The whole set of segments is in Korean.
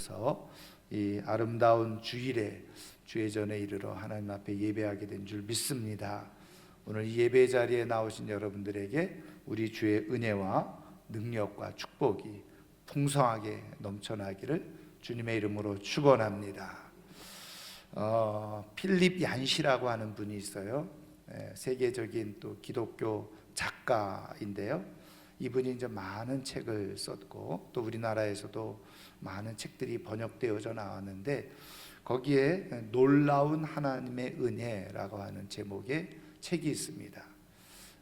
이어서 이 아름다운 주일에 주의 전에 이르러 하나님 앞에 예배하게 된 줄 믿습니다. 오늘 이 예배 자리에 나오신 여러분들에게 우리 주의 은혜와 능력과 축복이 풍성하게 넘쳐나기를 주님의 이름으로 축원합니다. 필립 얀시라고 하는 분이 있어요. 세계적인 또 기독교 작가인데요. 이분이 이제 많은 책을 썼고 또 우리나라에서도 많은 책들이 번역되어져 나왔는데 거기에 놀라운 하나님의 은혜라고 하는 제목의 책이 있습니다.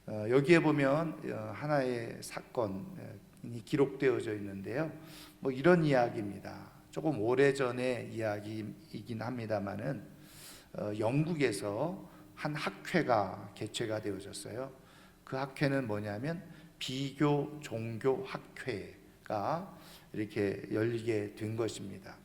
여기에 보면 하나의 사건이 기록되어져 있는데요. 뭐 이런 이야기입니다. 조금 오래전의 이야기이긴 합니다만은 영국에서 한 학회가 개최가 되어졌어요. 그 학회는 뭐냐면 비교 종교 학회가 이렇게 열리게 된 것입니다.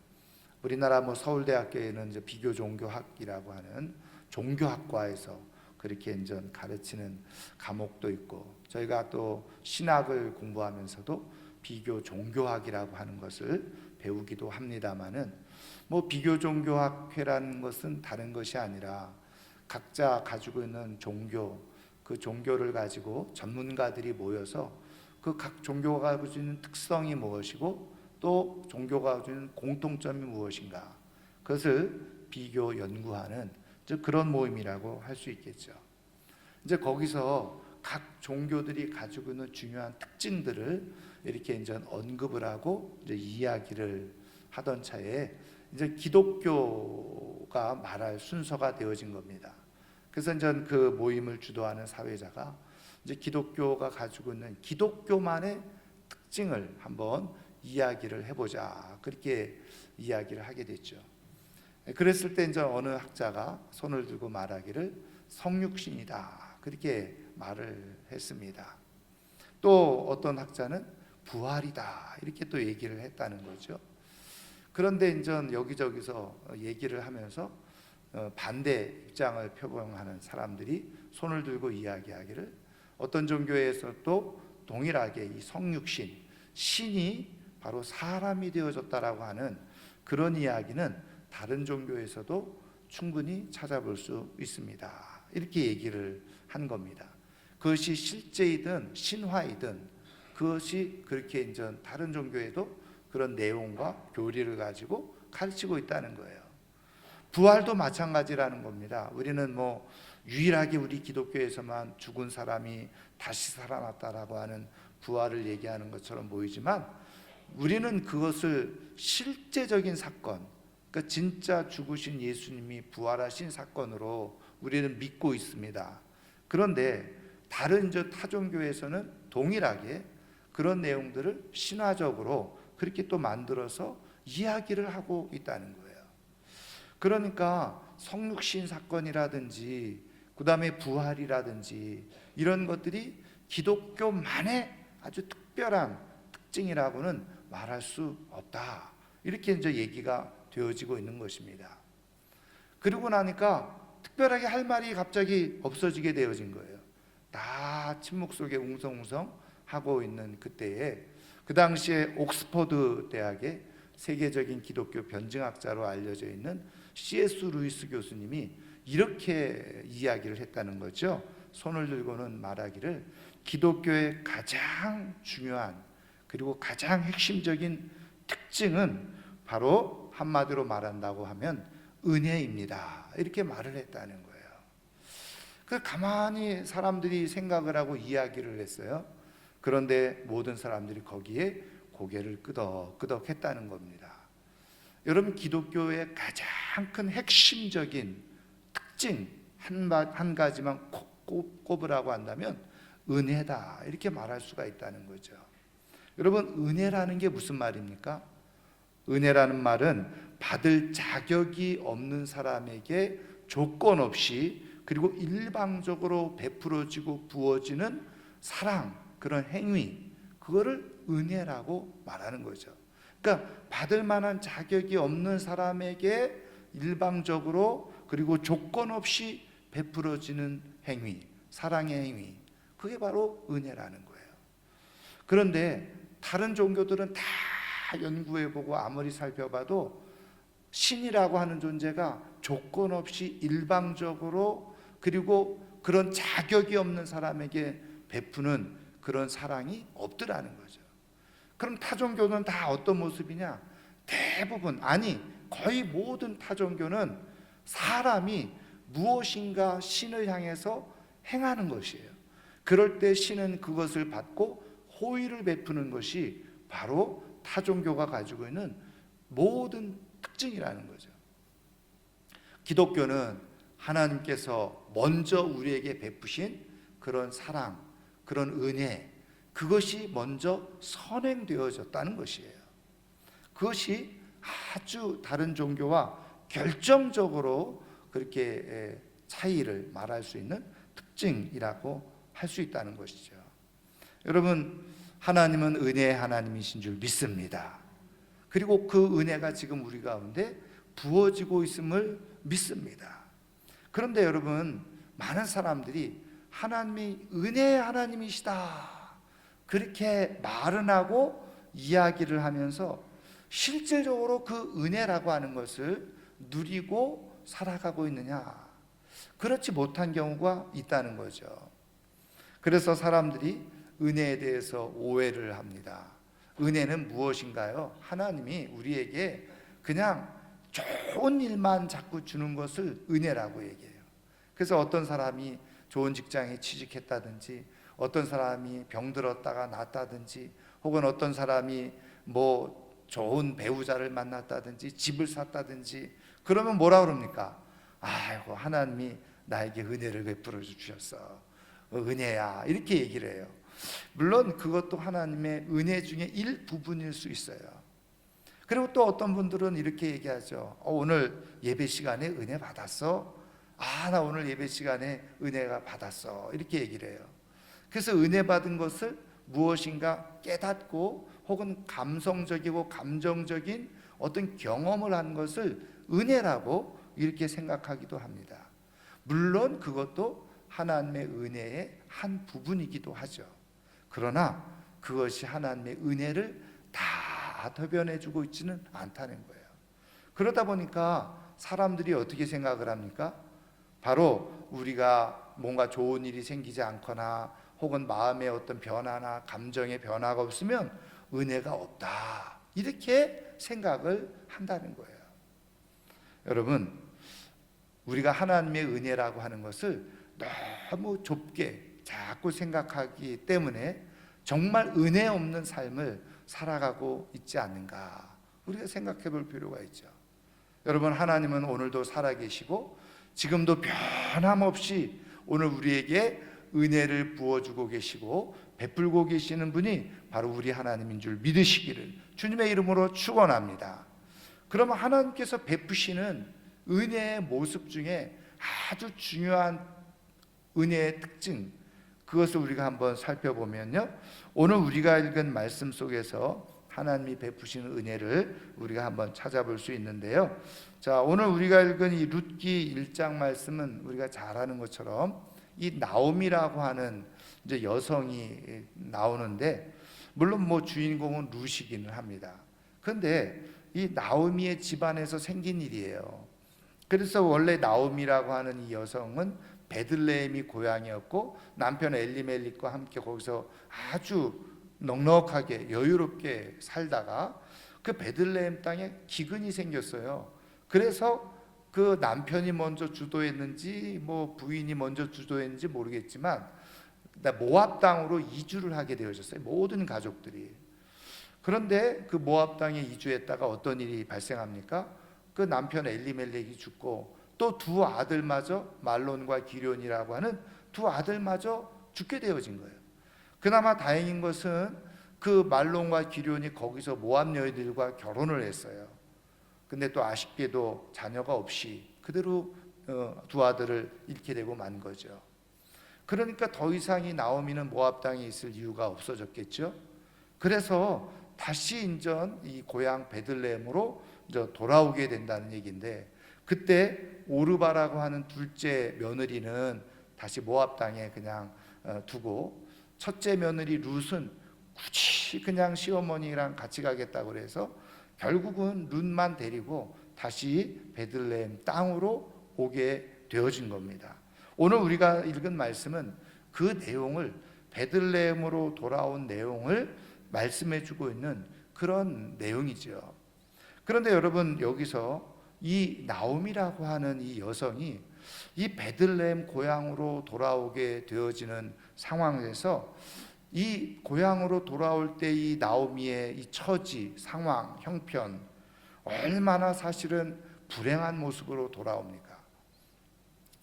우리나라 서울대학교에는 이제 비교 종교학이라고 하는 종교학과에서 그렇게 이제 가르치는 과목도 있고, 저희가 또 신학을 공부하면서도 비교 종교학이라고 하는 것을 배우기도 합니다만은 비교 종교학회라는 것은 다른 것이 아니라 각자 가지고 있는 종교, 그 종교를 가지고 전문가들이 모여서 그 각 종교가 가지고 있는 특성이 무엇이고 또 종교가 가지고 있는 공통점이 무엇인가, 그것을 비교 연구하는 그런 모임이라고 할 수 있겠죠. 이제 거기서 각 종교들이 가지고 있는 중요한 특징들을 이렇게 이제 언급을 하고 이제 이야기를 하던 차에 이제 기독교가 말할 순서가 되어진 겁니다. 그래서 이제 그 모임을 주도하는 사회자가 이제 기독교가 가지고 있는 기독교만의 특징을 한번 이야기를 해보자, 그렇게 이야기를 하게 됐죠. 그랬을 때 이제 어느 학자가 손을 들고 말하기를 성육신이다, 그렇게 말을 했습니다. 또 어떤 학자는 부활이다, 이렇게 또 얘기를 했다는 거죠. 그런데 이제 여기저기서 얘기를 하면서 반대 입장을 표명하는 사람들이 손을 들고 이야기하기를 어떤 종교에서도 동일하게 이 성육신, 신이 바로 사람이 되어졌다라고 하는 그런 이야기는 다른 종교에서도 충분히 찾아볼 수 있습니다, 이렇게 얘기를 한 겁니다. 그것이 실제이든 신화이든 그것이 그렇게 이제 다른 종교에도 그런 내용과 교리를 가지고 가르치고 있다는 거예요. 부활도 마찬가지라는 겁니다. 우리는 유일하게 우리 기독교에서만 죽은 사람이 다시 살아났다라고 하는 부활을 얘기하는 것처럼 보이지만 우리는 그것을 실제적인 사건, 그러니까 진짜 죽으신 예수님이 부활하신 사건으로 우리는 믿고 있습니다. 그런데 다른 타종교에서는 동일하게 그런 내용들을 신화적으로 그렇게 또 만들어서 이야기를 하고 있다는 거예요. 그러니까 성육신 사건이라든지 그 다음에 부활이라든지 이런 것들이 기독교만의 아주 특별한 특징이라고는 말할 수 없다, 이렇게 이제 얘기가 되어지고 있는 것입니다. 그러고 나니까 특별하게 할 말이 갑자기 없어지게 되어진 거예요. 다 침묵 속에 웅성웅성 하고 있는 그때에 그 당시에 옥스퍼드 대학의 세계적인 기독교 변증학자로 알려져 있는 C.S. 루이스 교수님이 이렇게 이야기를 했다는 거죠. 손을 들고는 말하기를 기독교의 가장 중요한 그리고 가장 핵심적인 특징은 바로 한마디로 말한다고 하면 은혜입니다, 이렇게 말을 했다는 거예요. 가만히 사람들이 생각을 하고 이야기를 했어요. 그런데 모든 사람들이 거기에 고개를 끄덕끄덕 했다는 겁니다. 여러분, 기독교의 가장 큰 핵심적인 특징 한 가지만 꼽으라고 한다면 은혜다, 이렇게 말할 수가 있다는 거죠. 여러분, 은혜라는 게 무슨 말입니까? 은혜라는 말은 받을 자격이 없는 사람에게 조건 없이 그리고 일방적으로 베풀어지고 부어지는 사랑, 그런 행위, 그거를 은혜라고 말하는 거죠. 그러니까 받을 만한 자격이 없는 사람에게 일방적으로 그리고 조건 없이 베풀어지는 행위, 사랑의 행위, 그게 바로 은혜라는 거예요. 그런데 다른 종교들은 다 연구해보고 아무리 살펴봐도 신이라고 하는 존재가 조건 없이 일방적으로, 그리고 그런 자격이 없는 사람에게 베푸는 그런 사랑이 없더라는 거죠. 그럼 타종교는 다 어떤 모습이냐? 대부분, 아니 거의 모든 타종교는 사람이 무엇인가 신을 향해서 행하는 것이에요. 그럴 때 신은 그것을 받고 호의를 베푸는 것이 바로 타종교가 가지고 있는 모든 특징이라는 거죠. 기독교는 하나님께서 먼저 우리에게 베푸신 그런 사랑, 그런 은혜, 그것이 먼저 선행되어졌다는 것이에요. 그것이 아주 다른 종교와 결정적으로 그렇게 차이를 말할 수 있는 특징이라고 할 수 있다는 것이죠. 여러분, 하나님은 은혜의 하나님이신 줄 믿습니다. 그리고 그 은혜가 지금 우리 가운데 부어지고 있음을 믿습니다. 그런데 여러분, 많은 사람들이 하나님이 은혜의 하나님이시다 그렇게 말은 하고 이야기를 하면서 실질적으로 그 은혜라고 하는 것을 누리고 살아가고 있느냐? 그렇지 못한 경우가 있다는 거죠. 그래서 사람들이 은혜에 대해서 오해를 합니다. 은혜는 무엇인가요? 하나님이 우리에게 그냥 좋은 일만 자꾸 주는 것을 은혜라고 얘기해요. 그래서 어떤 사람이 좋은 직장에 취직했다든지, 어떤 사람이 병들었다가 낫다든지, 혹은 어떤 사람이 뭐 좋은 배우자를 만났다든지 집을 샀다든지, 그러면 뭐라 그럽니까? 아이고, 하나님이 나에게 은혜를 베풀어 주셨어, 은혜야, 이렇게 얘기를 해요. 물론 그것도 하나님의 은혜 중에 일부분일 수 있어요. 그리고 또 어떤 분들은 이렇게 얘기하죠. 오늘 예배 시간에 은혜 받았어? 나 오늘 예배 시간에 은혜가 받았어, 이렇게 얘기를 해요. 그래서 은혜 받은 것을 무엇인가 깨닫고, 혹은 감성적이고 감정적인 어떤 경험을 한 것을 은혜라고 이렇게 생각하기도 합니다. 물론 그것도 하나님의 은혜의 한 부분이기도 하죠. 그러나 그것이 하나님의 은혜를 다 대변해주고 있지는 않다는 거예요. 그러다 보니까 사람들이 어떻게 생각을 합니까? 바로 우리가 뭔가 좋은 일이 생기지 않거나, 혹은 마음의 어떤 변화나 감정의 변화가 없으면 은혜가 없다, 이렇게 생각을 한다는 거예요. 여러분, 우리가 하나님의 은혜라고 하는 것을 너무 좁게 자꾸 생각하기 때문에 정말 은혜 없는 삶을 살아가고 있지 않는가, 우리가 생각해 볼 필요가 있죠. 여러분, 하나님은 오늘도 살아계시고 지금도 변함없이 오늘 우리에게 은혜를 부어주고 계시고 베풀고 계시는 분이 바로 우리 하나님인 줄 믿으시기를 주님의 이름으로 축원합니다. 그러면 하나님께서 베푸시는 은혜의 모습 중에 아주 중요한 은혜의 특징, 그것을 우리가 한번 살펴보면요, 오늘 우리가 읽은 말씀 속에서 하나님이 베푸시는 은혜를 우리가 한번 찾아볼 수 있는데요. 자, 오늘 우리가 읽은 이 룻기 1장 말씀은 우리가 잘 아는 것처럼 이 나오미라고 하는 이제 여성이 나오는데, 물론 뭐 주인공은 룻이기는 합니다. 그런데 이 나오미의 집안에서 생긴 일이에요. 그래서 원래 나오미라고 하는 이 여성은 베들레헴이 고향이었고, 남편 엘리멜렉과 함께 거기서 아주 넉넉하게 여유롭게 살다가 그 베들레헴 땅에 기근이 생겼어요. 그래서 그 남편이 먼저 주도했는지 뭐 부인이 먼저 주도했는지 모르겠지만 모압 땅으로 이주를 하게 되어졌어요, 모든 가족들이. 그런데 그 모압 땅에 이주했다가 어떤 일이 발생합니까? 그 남편 엘리멜렉이 죽고 또 두 아들마저, 말론과 기럧이라고 하는 두 아들마저 죽게 되어진 거예요. 그나마 다행인 것은 그 말론과 기럧이 거기서 모압 여인들과 결혼을 했어요. 근데 또 아쉽게도 자녀가 없이 그대로 두 아들을 잃게 되고 만 거죠. 그러니까 더 이상 이 나오미는 모압 땅에 있을 이유가 없어졌겠죠. 그래서 다시 인전 이 고향 베들레헴으로 돌아오게 된다는 얘기인데, 그때 오르바라고 하는 둘째 며느리는 다시 모압 땅에 그냥 두고, 첫째 며느리 룻은 굳이 그냥 시어머니랑 같이 가겠다고 그래서 결국은 룻만 데리고 다시 베들레헴 땅으로 오게 되어진 겁니다. 오늘 우리가 읽은 말씀은 그 내용을, 베들레헴으로 돌아온 내용을 말씀해 주고 있는 그런 내용이죠. 그런데 여러분, 여기서 이 나옴이라고 하는 이 여성이 이 베들레헴 고향으로 돌아오게 되어지는 상황에서 이 고향으로 돌아올 때 이 나오미의 이 처지, 상황, 형편 얼마나 사실은 불행한 모습으로 돌아옵니까?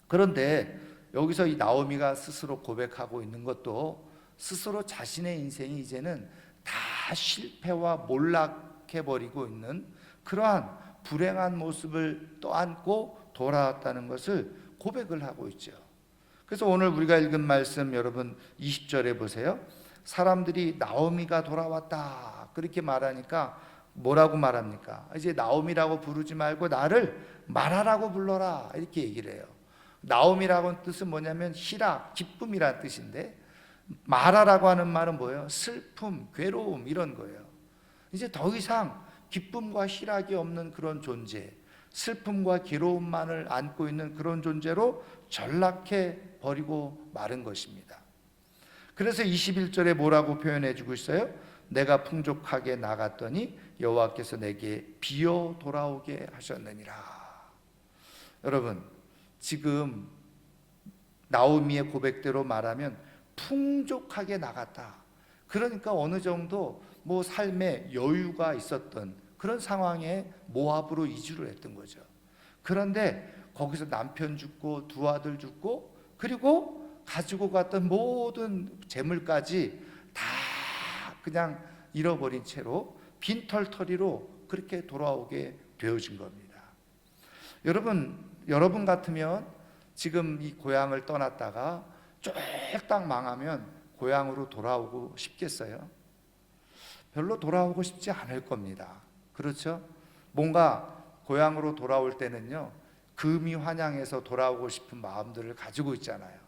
그런데 여기서 이 나오미가 스스로 고백하고 있는 것도 스스로 자신의 인생이 이제는 다 실패와 몰락해버리고 있는 그러한 불행한 모습을 떠안고 돌아왔다는 것을 고백을 하고 있죠. 그래서 오늘 우리가 읽은 말씀 여러분 20절에 보세요. 사람들이 나오미가 돌아왔다 그렇게 말하니까 뭐라고 말합니까? 이제 나오미라고 부르지 말고 나를 마라라고 불러라 이렇게 얘기를 해요. 나오미라고는 뜻은 뭐냐면 희락, 기쁨이란 뜻인데 마라라고 하는 말은 뭐예요? 슬픔, 괴로움 이런 거예요. 이제 더 이상 기쁨과 희락이 없는 그런 존재, 슬픔과 괴로움만을 안고 있는 그런 존재로 전락해 버리고 마른 것입니다. 그래서 21절에 뭐라고 표현해 주고 있어요? 내가 풍족하게 나갔더니 여호와께서 내게 비어 돌아오게 하셨느니라. 여러분, 지금 나오미의 고백대로 말하면 풍족하게 나갔다. 그러니까 어느 정도 뭐 삶에 여유가 있었던 그런 상황에 모압으로 이주를 했던 거죠. 그런데 거기서 남편 죽고 두 아들 죽고 그리고 가지고 갔던 모든 재물까지 다 그냥 잃어버린 채로 빈털터리로 그렇게 돌아오게 되어진 겁니다. 여러분 같으면 지금 이 고향을 떠났다가 쫄딱 망하면 고향으로 돌아오고 싶겠어요? 별로 돌아오고 싶지 않을 겁니다. 그렇죠? 뭔가 고향으로 돌아올 때는요, 금이 환영해서 돌아오고 싶은 마음들을 가지고 있잖아요.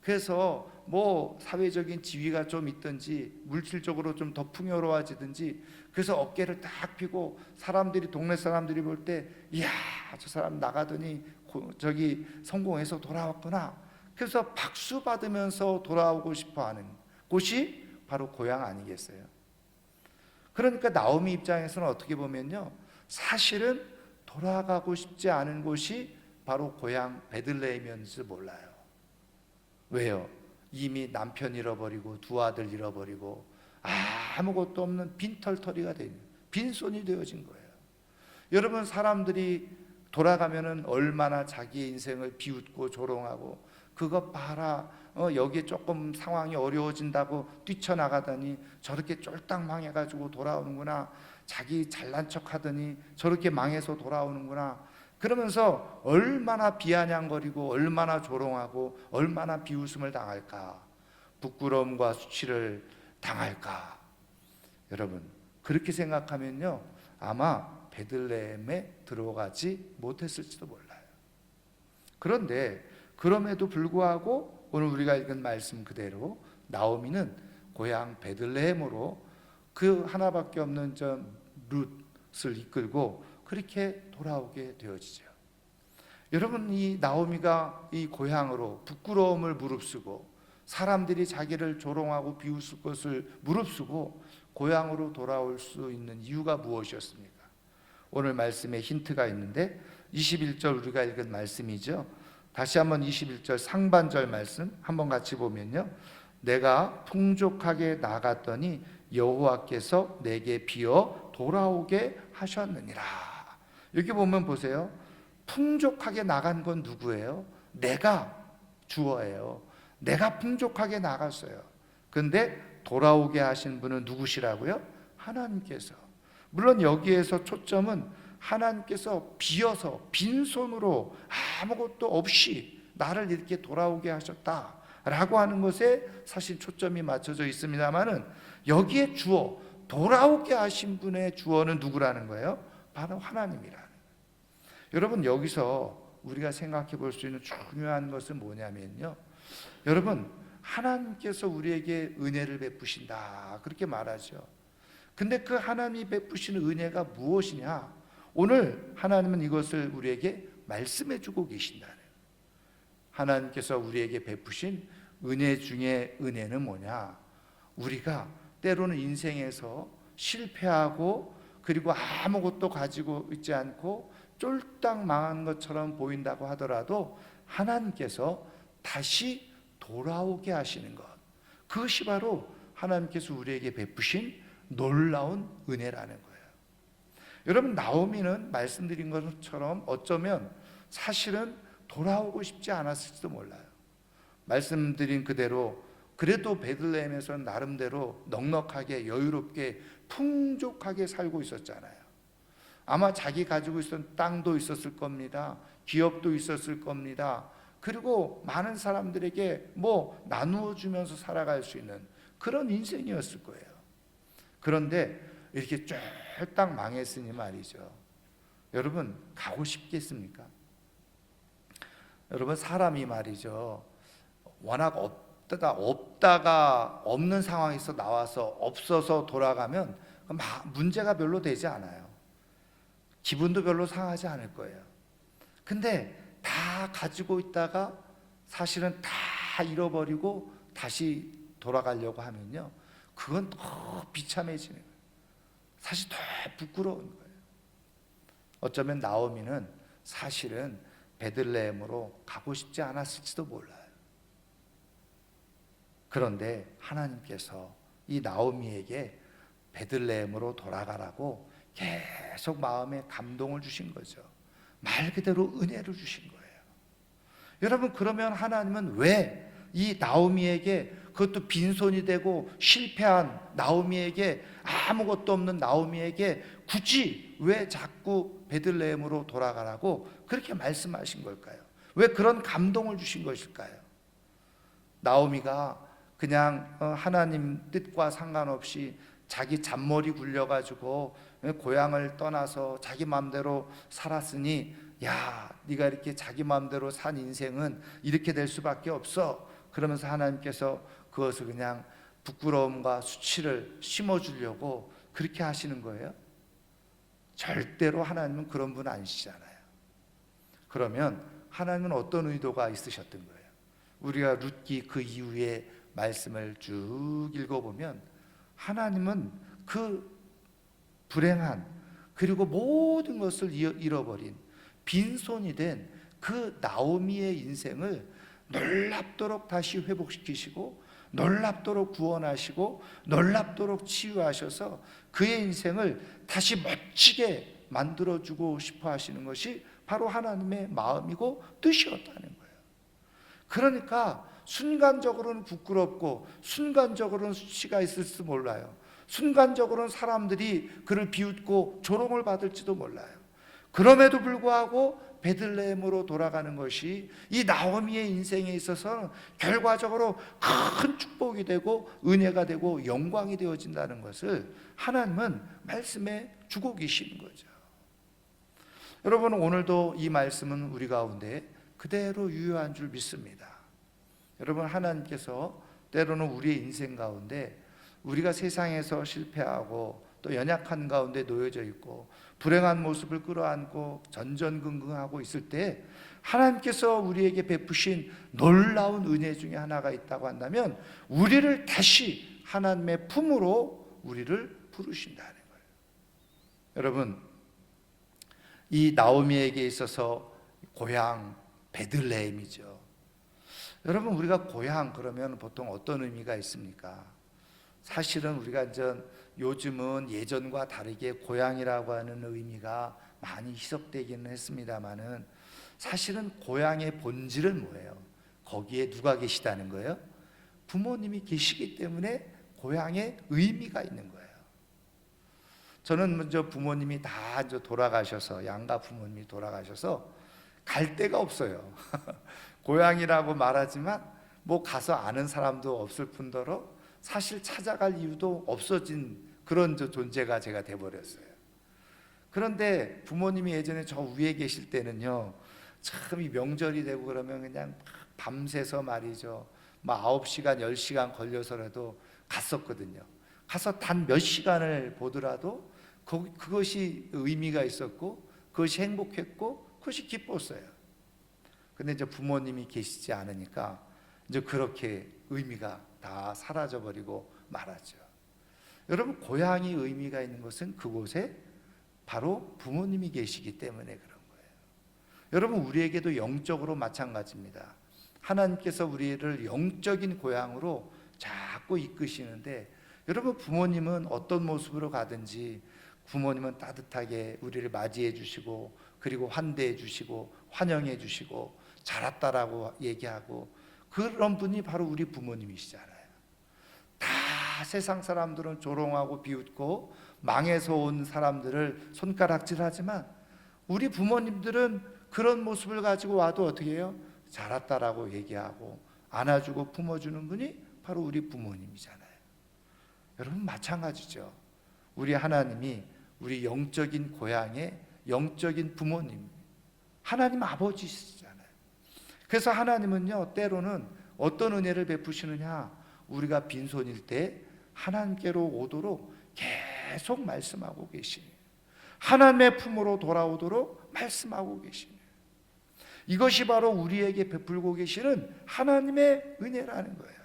그래서 뭐 사회적인 지위가 좀 있든지 물질적으로 좀 더 풍요로워지든지 그래서 어깨를 딱 펴고 사람들이, 동네 사람들이 볼 때 이야 저 사람 나가더니 저기 성공해서 돌아왔구나, 그래서 박수 받으면서 돌아오고 싶어하는 곳이 바로 고향 아니겠어요? 그러니까 나오미 입장에서는 어떻게 보면요, 사실은 돌아가고 싶지 않은 곳이 바로 고향 베들레헴이었는지 몰라요. 왜요? 이미 남편 잃어버리고 두 아들 잃어버리고 아무것도 없는 빈털터리가 된, 빈손이 되어진 거예요. 여러분, 사람들이 돌아가면은 얼마나 자기의 인생을 비웃고 조롱하고 그것 봐라, 여기에 조금 상황이 어려워진다고 뛰쳐나가더니 저렇게 쫄딱 망해가지고 돌아오는구나, 자기 잘난 척하더니 저렇게 망해서 돌아오는구나, 그러면서 얼마나 비아냥거리고 얼마나 조롱하고 얼마나 비웃음을 당할까, 부끄러움과 수치를 당할까. 여러분, 그렇게 생각하면요 아마 베들레헴에 들어가지 못했을지도 몰라요. 그런데 그럼에도 불구하고 오늘 우리가 읽은 말씀 그대로 나오미는 고향 베들레헴으로 그 하나밖에 없는 저 룻을 이끌고 그렇게 돌아오게 되어지죠. 여러분, 이 나오미가 이 고향으로 부끄러움을 무릅쓰고 사람들이 자기를 조롱하고 비웃을 것을 무릅쓰고 고향으로 돌아올 수 있는 이유가 무엇이었습니까? 오늘 말씀에 힌트가 있는데 21절 우리가 읽은 말씀이죠. 다시 한번 21절 상반절 말씀 한번 같이 보면요, 내가 풍족하게 나갔더니 여호와께서 내게 비어 돌아오게 하셨느니라. 여기 보면 보세요, 풍족하게 나간 건 누구예요? 내가, 주어예요. 내가 풍족하게 나갔어요. 근데 돌아오게 하신 분은 누구시라고요? 하나님께서. 물론 여기에서 초점은 하나님께서 비어서 빈손으로 아무것도 없이 나를 이렇게 돌아오게 하셨다라고 하는 것에 사실 초점이 맞춰져 있습니다만은 여기에 주어, 돌아오게 하신 분의 주어는 누구라는 거예요? 바로 하나님이라는 거예요. 여러분, 여기서 우리가 생각해 볼 수 있는 중요한 것은 뭐냐면요, 여러분, 하나님께서 우리에게 은혜를 베푸신다, 그렇게 말하죠. 근데 그 하나님이 베푸시는 은혜가 무엇이냐? 오늘 하나님은 이것을 우리에게 말씀해 주고 계신다. 하나님께서 우리에게 베푸신 은혜 중에 은혜는 뭐냐? 우리가 때로는 인생에서 실패하고 그리고 아무것도 가지고 있지 않고 쫄딱 망한 것처럼 보인다고 하더라도 하나님께서 다시 돌아오게 하시는 것, 그것이 바로 하나님께서 우리에게 베푸신 놀라운 은혜라는 거예요. 여러분, 나오미는 말씀드린 것처럼 어쩌면 사실은 돌아오고 싶지 않았을지도 몰라요. 말씀드린 그대로 그래도 베들레헴에서는 나름대로 넉넉하게 여유롭게 풍족하게 살고 있었잖아요. 아마 자기 가지고 있었던 땅도 있었을 겁니다. 기업도 있었을 겁니다. 그리고 많은 사람들에게 뭐 나누어 주면서 살아갈 수 있는 그런 인생이었을 거예요. 그런데 이렇게 쫄딱 망했으니 말이죠. 여러분, 가고 싶겠습니까? 여러분, 사람이 말이죠, 워낙 없다가 없는 상황에서 나와서 없어서 돌아가면 문제가 별로 되지 않아요. 기분도 별로 상하지 않을 거예요. 근데 다 가지고 있다가 사실은 다 잃어버리고 다시 돌아가려고 하면요, 그건 더 비참해지는 거예요. 사실 더 부끄러운 거예요. 어쩌면 나오미는 사실은 베들레헴으로 가고 싶지 않았을지도 몰라요. 그런데 하나님께서 이 나오미에게 베들레헴으로 돌아가라고 계속 마음에 감동을 주신 거죠. 말 그대로 은혜를 주신 거예요. 여러분, 그러면 하나님은 왜 이 나오미에게, 그것도 빈손이 되고 실패한 나오미에게, 아무것도 없는 나오미에게 굳이 왜 자꾸 베들레헴으로 돌아가라고 그렇게 말씀하신 걸까요? 왜 그런 감동을 주신 것일까요? 나오미가 그냥 하나님 뜻과 상관없이 자기 잔머리 굴려가지고 고향을 떠나서 자기 마음대로 살았으니, 야, 네가 이렇게 자기 마음대로 산 인생은 이렇게 될 수밖에 없어, 그러면서 하나님께서 그것을 그냥 부끄러움과 수치를 심어주려고 그렇게 하시는 거예요? 절대로 하나님은 그런 분 아니시잖아요. 그러면 하나님은 어떤 의도가 있으셨던 거예요? 우리가 룻기 그 이후에 말씀을 쭉 읽어보면 하나님은 그 불행한, 그리고 모든 것을 잃어버린 빈손이 된 그 나오미의 인생을 놀랍도록 다시 회복시키시고, 놀랍도록 구원하시고, 놀랍도록 치유하셔서 그의 인생을 다시 멋지게 만들어주고 싶어 하시는 것이 바로 하나님의 마음이고 뜻이었다는 거예요. 그러니까 순간적으로는 부끄럽고 순간적으로는 수치가 있을지도 몰라요. 순간적으로는 사람들이 그를 비웃고 조롱을 받을지도 몰라요. 그럼에도 불구하고 베들레헴으로 돌아가는 것이 이 나오미의 인생에 있어서 결과적으로 큰 축복이 되고 은혜가 되고 영광이 되어진다는 것을 하나님은 말씀해 주고 계시는 거죠. 여러분, 오늘도 이 말씀은 우리 가운데 그대로 유효한 줄 믿습니다. 여러분, 하나님께서 때로는 우리의 인생 가운데 우리가 세상에서 실패하고 또 연약한 가운데 놓여져 있고 불행한 모습을 끌어안고 전전긍긍하고 있을 때 하나님께서 우리에게 베푸신 놀라운 은혜 중에 하나가 있다고 한다면 우리를 다시 하나님의 품으로 우리를 부르신다는 거예요. 여러분, 이 나오미에게 있어서 고향 베들레헴이죠. 여러분, 우리가 고향 그러면 보통 어떤 의미가 있습니까? 사실은 우리가 요즘은 예전과 다르게 고향이라고 하는 의미가 많이 희석되기는 했습니다만은 사실은 고향의 본질은 뭐예요? 거기에 누가 계시다는 거예요? 부모님이 계시기 때문에 고향의 의미가 있는 거예요. 저는 먼저 부모님이 다 돌아가셔서, 양가 부모님이 돌아가셔서 갈 데가 없어요. 고향이라고 말하지만 뭐 가서 아는 사람도 없을 뿐더러 사실 찾아갈 이유도 없어진 그런 존재가 제가 돼버렸어요. 그런데 부모님이 예전에 저 위에 계실 때는요, 참 이 명절이 되고 그러면 그냥 밤새서 말이죠, 뭐 9시간, 10시간 걸려서라도 갔었거든요. 가서 단 몇 시간을 보더라도 그것이 의미가 있었고 그것이 행복했고 그것이 기뻤어요. 근데 이제 부모님이 계시지 않으니까 이제 그렇게 의미가 다 사라져버리고 말았죠. 여러분, 고향이 의미가 있는 것은 그곳에 바로 부모님이 계시기 때문에 그런 거예요. 여러분, 우리에게도 영적으로 마찬가지입니다. 하나님께서 우리를 영적인 고향으로 자꾸 이끄시는데, 여러분, 부모님은 어떤 모습으로 가든지 부모님은 따뜻하게 우리를 맞이해 주시고, 그리고 환대해 주시고 환영해 주시고 잘 왔다라고 얘기하고, 그런 분이 바로 우리 부모님이시잖아요. 다 세상 사람들은 조롱하고 비웃고 망해서 온 사람들을 손가락질하지만 우리 부모님들은 그런 모습을 가지고 와도 어떻게 해요? 잘 왔다라고 얘기하고 안아주고 품어주는 분이 바로 우리 부모님이잖아요. 여러분, 마찬가지죠. 우리 하나님이 우리 영적인 고향의 영적인 부모님, 하나님 아버지시잖아요. 그래서 하나님은요, 때로는 어떤 은혜를 베푸시느냐, 우리가 빈손일 때 하나님께로 오도록 계속 말씀하고 계시니, 하나님의 품으로 돌아오도록 말씀하고 계시니, 이것이 바로 우리에게 베풀고 계시는 하나님의 은혜라는 거예요.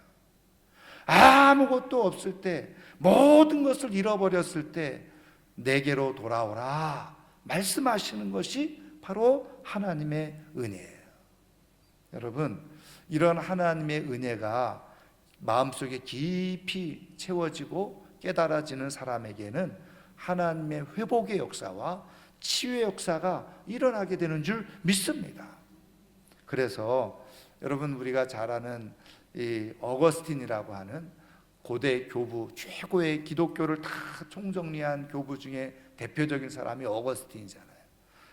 아무것도 없을 때, 모든 것을 잃어버렸을 때 내게로 돌아오라 말씀하시는 것이 바로 하나님의 은혜예요. 여러분, 이런 하나님의 은혜가 마음속에 깊이 채워지고 깨달아지는 사람에게는 하나님의 회복의 역사와 치유의 역사가 일어나게 되는 줄 믿습니다. 그래서 여러분, 우리가 잘 아는 이 어거스틴이라고 하는 고대 교부, 최고의 기독교를 다 총정리한 교부 중에 대표적인 사람이 어거스틴이잖아요.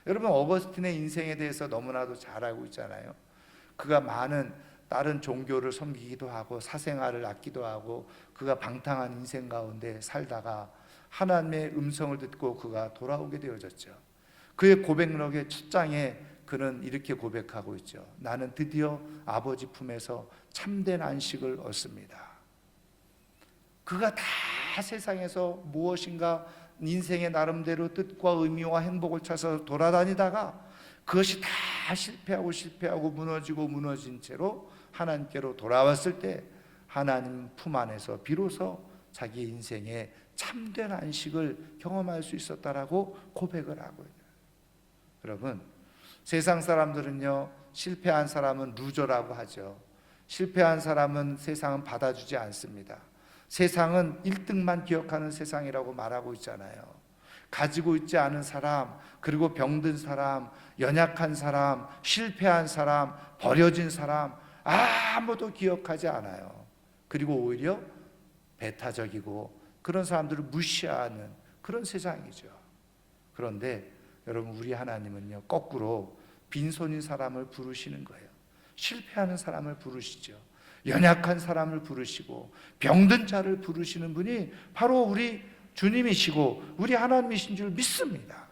여러분, 어거스틴의 인생에 대해서 너무나도 잘 알고 있잖아요. 그가 많은 다른 종교를 섬기기도 하고 사생활을 아끼기도 하고 그가 방탕한 인생 가운데 살다가 하나님의 음성을 듣고 그가 돌아오게 되어졌죠. 그의 고백록의 첫 장에 그는 이렇게 고백하고 있죠. 나는 드디어 아버지 품에서 참된 안식을 얻습니다. 그가 다 세상에서 무엇인가 인생의 나름대로 뜻과 의미와 행복을 찾아서 돌아다니다가 그것이 다 실패하고 무너지고 무너진 채로 하나님께로 돌아왔을 때 하나님 품 안에서 비로소 자기 인생의 참된 안식을 경험할 수 있었다라고 고백을 하고 있어요. 여러분, 세상 사람들은요, 실패한 사람은 루저라고 하죠. 실패한 사람은 세상은 받아주지 않습니다. 세상은 1등만 기억하는 세상이라고 말하고 있잖아요. 가지고 있지 않은 사람, 그리고 병든 사람, 연약한 사람, 실패한 사람, 버려진 사람 아무도 기억하지 않아요. 그리고 오히려 배타적이고 그런 사람들을 무시하는 그런 세상이죠. 그런데 여러분, 우리 하나님은요, 거꾸로 빈손인 사람을 부르시는 거예요. 실패하는 사람을 부르시죠. 연약한 사람을 부르시고 병든 자를 부르시는 분이 바로 우리 주님이시고 우리 하나님이신 줄 믿습니다.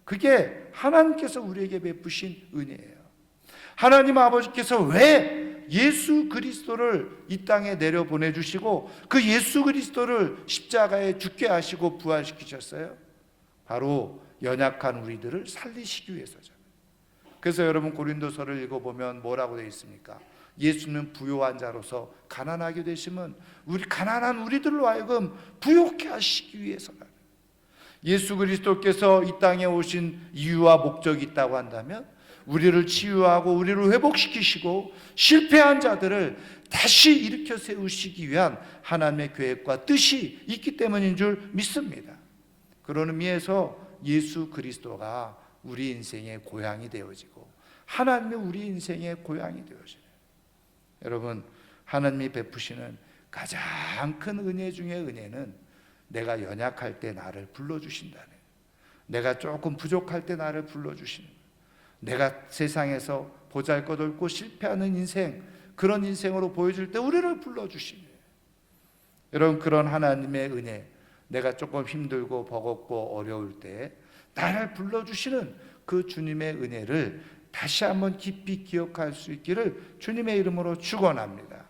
그게 하나님께서 우리에게 베푸신 은혜예요. 하나님 아버지께서 왜 예수 그리스도를 이 땅에 내려보내주시고 그 예수 그리스도를 십자가에 죽게 하시고 부활시키셨어요? 바로 연약한 우리들을 살리시기 위해서죠. 그래서 여러분, 고린도서를 읽어보면 뭐라고 되어 있습니까? 예수는 부요한 자로서 가난하게 되심은 우리 가난한 우리들로 하여금 부요케 하시기 위해서다. 예수 그리스도께서 이 땅에 오신 이유와 목적이 있다고 한다면 우리를 치유하고 우리를 회복시키시고 실패한 자들을 다시 일으켜 세우시기 위한 하나님의 계획과 뜻이 있기 때문인 줄 믿습니다. 그런 의미에서 예수 그리스도가 우리 인생의 고향이 되어지고 하나님이 우리 인생의 고향이 되어지는, 여러분, 하나님이 베푸시는 가장 큰 은혜 중에 은혜는 내가 연약할 때 나를 불러주신다는, 내가 조금 부족할 때 나를 불러주시는, 내가 세상에서 보잘것없고 실패하는 인생, 그런 인생으로 보여줄 때 우리를 불러주시는, 여러분, 그런 하나님의 은혜, 내가 조금 힘들고 버겁고 어려울 때 나를 불러주시는 그 주님의 은혜를 다시 한번 깊이 기억할 수 있기를 주님의 이름으로 축원합니다.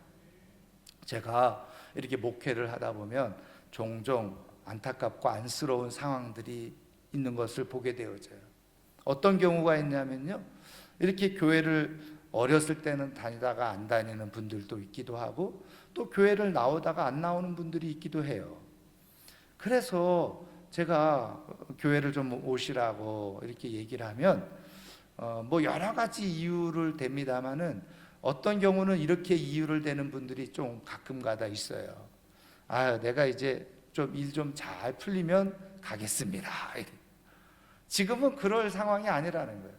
제가 이렇게 목회를 하다 보면 종종 안타깝고 안쓰러운 상황들이 있는 것을 보게 되어져요. 어떤 경우가 있냐면요, 이렇게 교회를 어렸을 때는 다니다가 안 다니는 분들도 있기도 하고, 또 교회를 나오다가 안 나오는 분들이 있기도 해요. 그래서 제가 교회를 좀 오시라고 이렇게 얘기를 하면 뭐 여러 가지 이유를 댑니다마는, 어떤 경우는 이렇게 이유를 대는 분들이 좀 가끔가다 있어요. 아, 내가 이제 좀 일 좀 잘 풀리면 가겠습니다. 지금은 그럴 상황이 아니라는 거예요.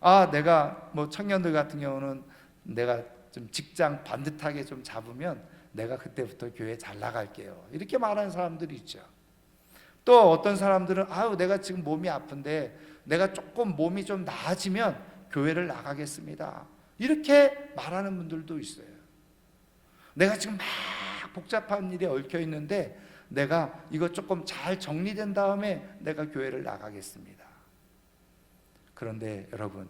아, 내가 뭐 청년들 같은 경우는 내가 좀 직장 반듯하게 좀 잡으면 내가 그때부터 교회 잘 나갈게요, 이렇게 말하는 사람들이 있죠. 또 어떤 사람들은 아유, 내가 지금 몸이 아픈데 내가 조금 몸이 좀 나아지면 교회를 나가겠습니다, 이렇게 말하는 분들도 있어요. 내가 지금 막 복잡한 일에 얽혀 있는데 내가 이거 조금 잘 정리된 다음에 내가 교회를 나가겠습니다. 그런데 여러분,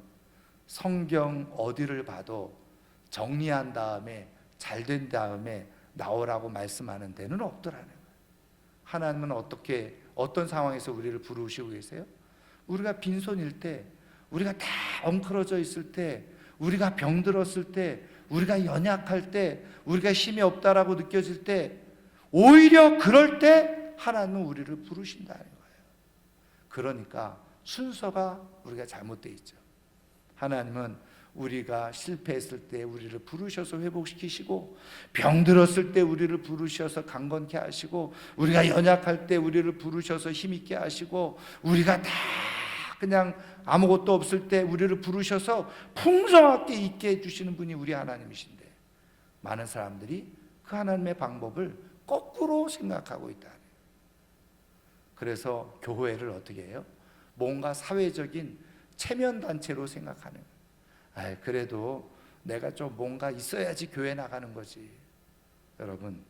성경 어디를 봐도 정리한 다음에 잘 된 다음에 나오라고 말씀하는 데는 없더라는 거예요. 하나님은 어떤 상황에서 우리를 부르시고 계세요? 우리가 빈손일 때, 우리가 다 엉클어져 있을 때, 우리가 병들었을 때, 우리가 연약할 때, 우리가 힘이 없다라고 느껴질 때, 오히려 그럴 때 하나님은 우리를 부르신다는 거예요. 그러니까 순서가 우리가 잘못되어 있죠. 하나님은 우리가 실패했을 때 우리를 부르셔서 회복시키시고, 병들었을 때 우리를 부르셔서 강건케 하시고, 우리가 연약할 때 우리를 부르셔서 힘있게 하시고, 우리가 다 그냥 아무것도 없을 때 우리를 부르셔서 풍성하게 있게 해주시는 분이 우리 하나님이신데, 많은 사람들이 그 하나님의 방법을 거꾸로 생각하고 있다. 그래서 교회를 어떻게 해요? 뭔가 사회적인 체면단체로 생각하는 거예요. 아, 그래도 내가 좀 뭔가 있어야지 교회 나가는 거지. 여러분,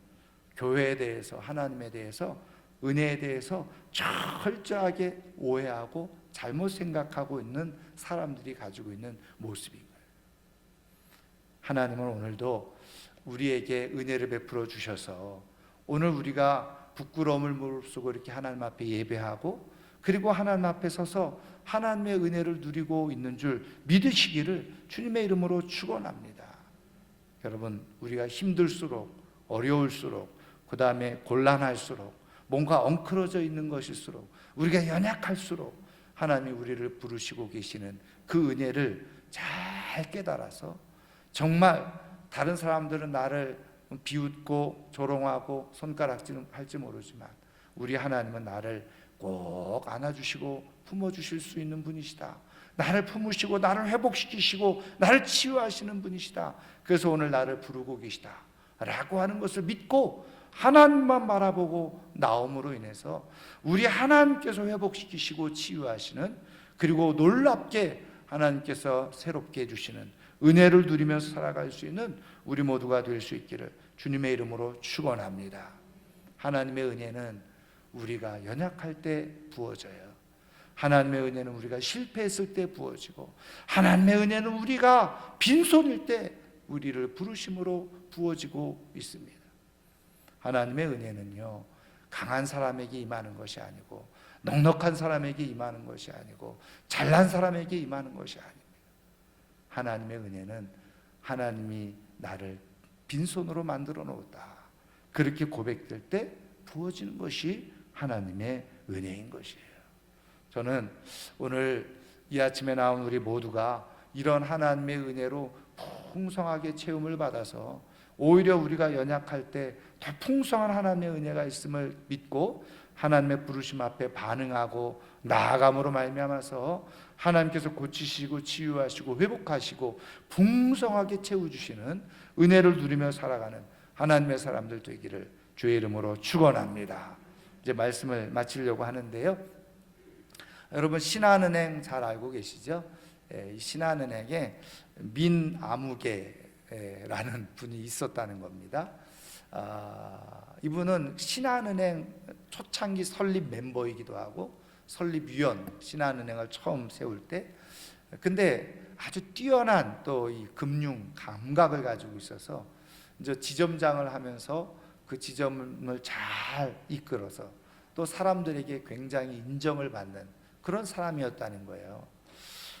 교회에 대해서, 하나님에 대해서, 은혜에 대해서 철저하게 오해하고 잘못 생각하고 있는 사람들이 가지고 있는 모습인 거예요. 하나님은 오늘도 우리에게 은혜를 베풀어 주셔서 오늘 우리가 부끄러움을 무릅쓰고 이렇게 하나님 앞에 예배하고, 그리고 하나님 앞에 서서 하나님의 은혜를 누리고 있는 줄 믿으시기를 주님의 이름으로 축원합니다. 여러분, 우리가 힘들수록, 어려울수록, 그 다음에 곤란할수록, 뭔가 엉클어져 있는 것일수록, 우리가 연약할수록 하나님이 우리를 부르시고 계시는 그 은혜를 잘 깨달아서, 정말 다른 사람들은 나를 비웃고 조롱하고 손가락질은 할지 모르지만 우리 하나님은 나를 꼭 안아주시고 품어주실 수 있는 분이시다. 나를 품으시고 나를 회복시키시고 나를 치유하시는 분이시다. 그래서 오늘 나를 부르고 계시다 라고 하는 것을 믿고 하나님만 바라보고 나옴으로 인해서 우리 하나님께서 회복시키시고 치유하시는, 그리고 놀랍게 하나님께서 새롭게 해주시는 은혜를 누리면서 살아갈 수 있는 우리 모두가 될 수 있기를 주님의 이름으로 축원합니다. 하나님의 은혜는 우리가 연약할 때 부어져요. 하나님의 은혜는 우리가 실패했을 때 부어지고, 하나님의 은혜는 우리가 빈손일 때 우리를 부르심으로 부어지고 있습니다. 하나님의 은혜는요, 강한 사람에게 임하는 것이 아니고, 넉넉한 사람에게 임하는 것이 아니고, 잘난 사람에게 임하는 것이 아닙니다. 하나님의 은혜는 하나님이 나를 빈손으로 만들어 놓았다, 그렇게 고백될 때 부어지는 것이 하나님의 은혜인 것이에요. 저는 오늘 이 아침에 나온 우리 모두가 이런 하나님의 은혜로 풍성하게 채움을 받아서 오히려 우리가 연약할 때 더 풍성한 하나님의 은혜가 있음을 믿고 하나님의 부르심 앞에 반응하고 나아감으로 말미암아서 하나님께서 고치시고 치유하시고 회복하시고 풍성하게 채워주시는 은혜를 누리며 살아가는 하나님의 사람들 되기를 주의 이름으로 축원합니다. 이제 말씀을 마치려고 하는데요, 여러분 신한은행 잘 알고 계시죠? 신한은행에 민아무개라는 분이 있었다는 겁니다. 이분은 신한은행 초창기 설립 멤버이기도 하고 설립위원, 신한은행을 처음 세울 때, 근데 아주 뛰어난 또 이 금융 감각을 가지고 있어서 이제 지점장을 하면서 그 지점을 잘 이끌어서 또 사람들에게 굉장히 인정을 받는 그런 사람이었다는 거예요.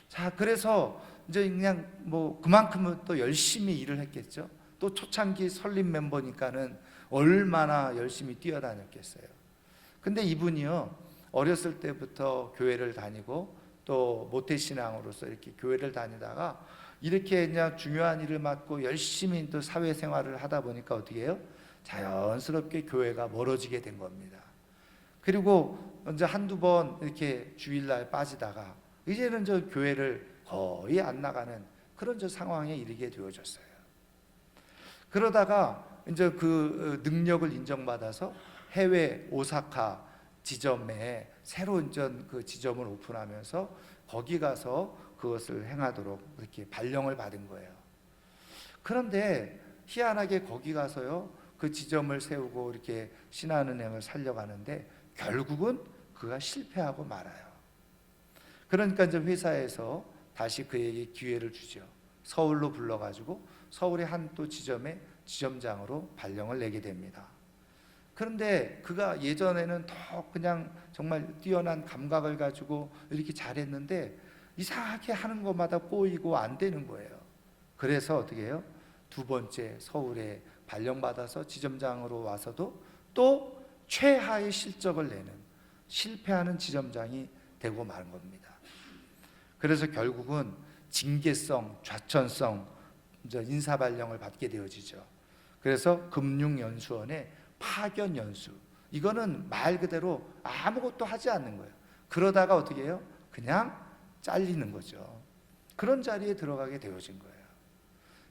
자, 그래서 이제 그냥 뭐 그만큼은 또 열심히 일을 했겠죠. 또 초창기 설립 멤버니까는 얼마나 열심히 뛰어다녔겠어요. 근데 이분이요, 어렸을 때부터 교회를 다니고 또 모태신앙으로서 이렇게 교회를 다니다가 이렇게 그냥 중요한 일을 맡고 열심히 또 사회생활을 하다 보니까 어떻게 해요? 자연스럽게 교회가 멀어지게 된 겁니다. 그리고 이제 한두 번 이렇게 주일날 빠지다가 이제는 저 교회를 거의 안 나가는 그런 저 상황에 이르게 되어졌어요. 그러다가 이제 그 능력을 인정받아서 해외 오사카 지점에 새로 이제 그 지점을 오픈하면서 거기 가서 그것을 행하도록 이렇게 발령을 받은 거예요. 그런데 희한하게 거기 가서요, 그 지점을 세우고 이렇게 신한은행을 살려가는데 결국은 그가 실패하고 말아요. 그러니까 이제 회사에서 다시 그에게 기회를 주죠. 서울로 불러가지고 서울의 한 또 지점에 지점장으로 발령을 내게 됩니다. 그런데 그가 예전에는 더 그냥 정말 뛰어난 감각을 가지고 이렇게 잘했는데 이상하게 하는 것마다 꼬이고 안 되는 거예요. 그래서 어떻게 해요? 두 번째 서울에 발령받아서 지점장으로 와서도 또 최하의 실적을 내는 실패하는 지점장이 되고 만 겁니다. 그래서 결국은 징계성, 좌천성 인사 발령을 받게 되어지죠. 그래서 금융연수원의 파견연수, 이거는 말 그대로 아무것도 하지 않는 거예요. 그러다가 어떻게 해요? 그냥 잘리는 거죠. 그런 자리에 들어가게 되어진 거예요.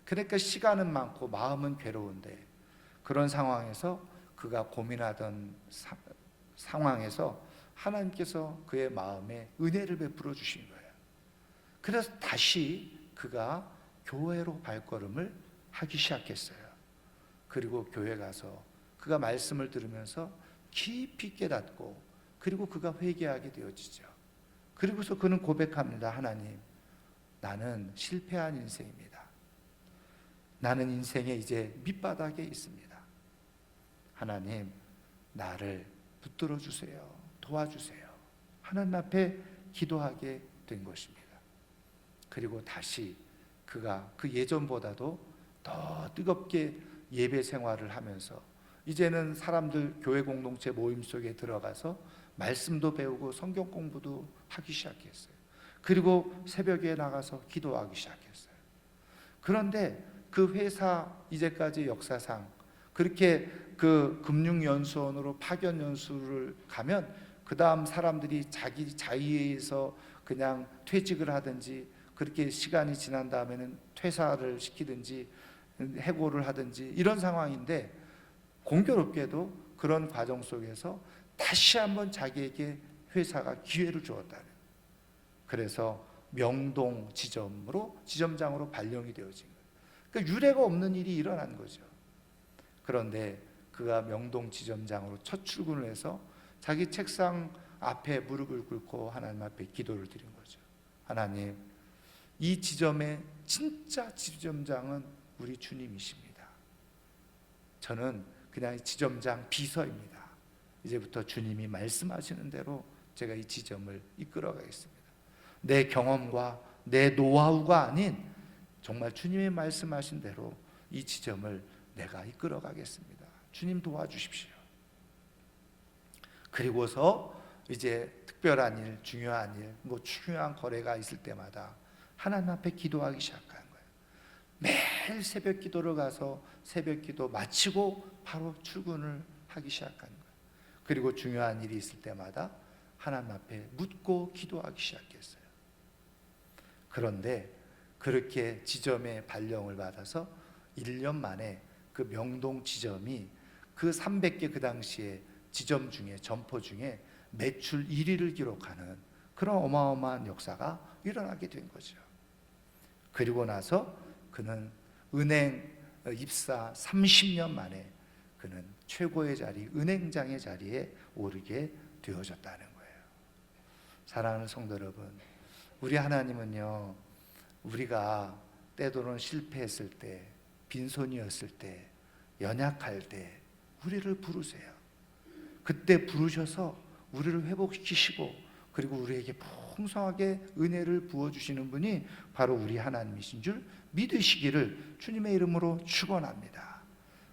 그러니까 시간은 많고 마음은 괴로운데 그런 상황에서 그가 고민하던 상황에서 하나님께서 그의 마음에 은혜를 베풀어 주신 거예요. 그래서 다시 그가 교회로 발걸음을 하기 시작했어요. 그리고 교회 가서 그가 말씀을 들으면서 깊이 깨닫고 그리고 그가 회개하게 되어지죠. 그리고서 그는 고백합니다. 하나님, 나는 실패한 인생입니다. 나는 인생에 이제 밑바닥에 있습니다. 하나님, 나를 붙들어 주세요. 도와주세요. 하나님 앞에 기도하게 된 것입니다. 그리고 다시 그가 그 예전보다도 더 뜨겁게 예배 생활을 하면서 이제는 사람들 교회 공동체 모임 속에 들어가서 말씀도 배우고 성경 공부도 하기 시작했어요. 그리고 새벽에 나가서 기도하기 시작했어요. 그런데 그 회사 이제까지 역사상 그렇게 그 금융연수원으로 파견연수를 가면 그 다음 사람들이 자기 자의에서 그냥 퇴직을 하든지 그렇게 시간이 지난 다음에는 퇴사를 시키든지 해고를 하든지 이런 상황인데 공교롭게도 그런 과정 속에서 다시 한번 자기에게 회사가 기회를 주었다는, 그래서 명동 지점으로 지점장으로 발령이 되어진 거예요. 그러니까 유례가 없는 일이 일어난 거죠. 그런데 그가 명동 지점장으로 첫 출근을 해서 자기 책상 앞에 무릎을 꿇고 하나님 앞에 기도를 드린 거죠. 하나님, 이 지점의 진짜 지점장은 우리 주님이십니다. 저는 그냥 지점장 비서입니다. 이제부터 주님이 말씀하시는 대로 제가 이 지점을 이끌어 가겠습니다. 내 경험과 내 노하우가 아닌 정말 주님이 말씀하신 대로 이 지점을 내가 이끌어 가겠습니다. 주님 도와주십시오. 그리고서 이제 특별한 일, 중요한 일, 뭐 중요한 거래가 있을 때마다 하나님 앞에 기도하기 시작한 거예요. 매일 새벽 기도를 가서 새벽 기도 마치고 바로 출근을 하기 시작한 거예요. 그리고 중요한 일이 있을 때마다 하나님 앞에 묻고 기도하기 시작했어요. 그런데 그렇게 지점에 발령을 받아서 1년 만에 그 명동 지점이 그 300개 그 당시에 지점 중에 점포 중에 매출 1위를 기록하는 그런 어마어마한 역사가 일어나게 된 거죠. 그리고 나서 그는 은행 입사 30년 만에 그는 최고의 자리, 은행장의 자리에 오르게 되어졌다는 거예요. 사랑하는 성도 여러분, 우리 하나님은요, 우리가 때로는 실패했을 때, 빈손이었을 때, 연약할 때 우리를 부르세요. 그때 부르셔서 우리를 회복시키시고 그리고 우리에게 풍성하게 은혜를 부어주시는 분이 바로 우리 하나님이신 줄 믿으시기를 주님의 이름으로 축원합니다.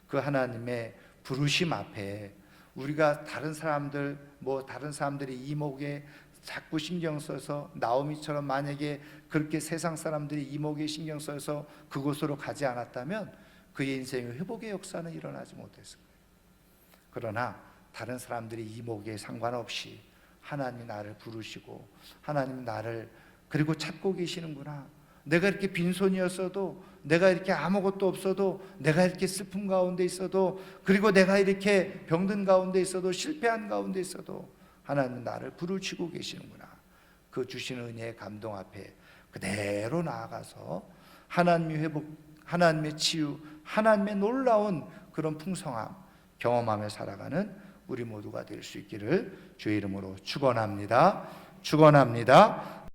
그 하나님의 부르심 앞에 우리가 다른 사람들이 이목에 자꾸 신경 써서 나오미처럼 만약에 그렇게 세상 사람들이 이목에 신경 써서 그곳으로 가지 않았다면 그의 인생의 회복의 역사는 일어나지 못했을 거예요. 그러나 다른 사람들이 이목에 상관없이 하나님이 나를 부르시고 하나님이 나를 그리고 찾고 계시는구나. 내가 이렇게 빈손이었어도, 내가 이렇게 아무것도 없어도, 내가 이렇게 슬픔 가운데 있어도, 그리고 내가 이렇게 병든 가운데 있어도, 실패한 가운데 있어도 하나님은 나를 부르시고 계시는구나. 그 주시는 은혜의 감동 앞에 그대로 나아가서 하나님의 회복, 하나님의 치유, 하나님의 놀라운 그런 풍성함 경험하며 살아가는 우리 모두가 될 수 있기를 주의 이름으로 축원합니다. 축원합니다.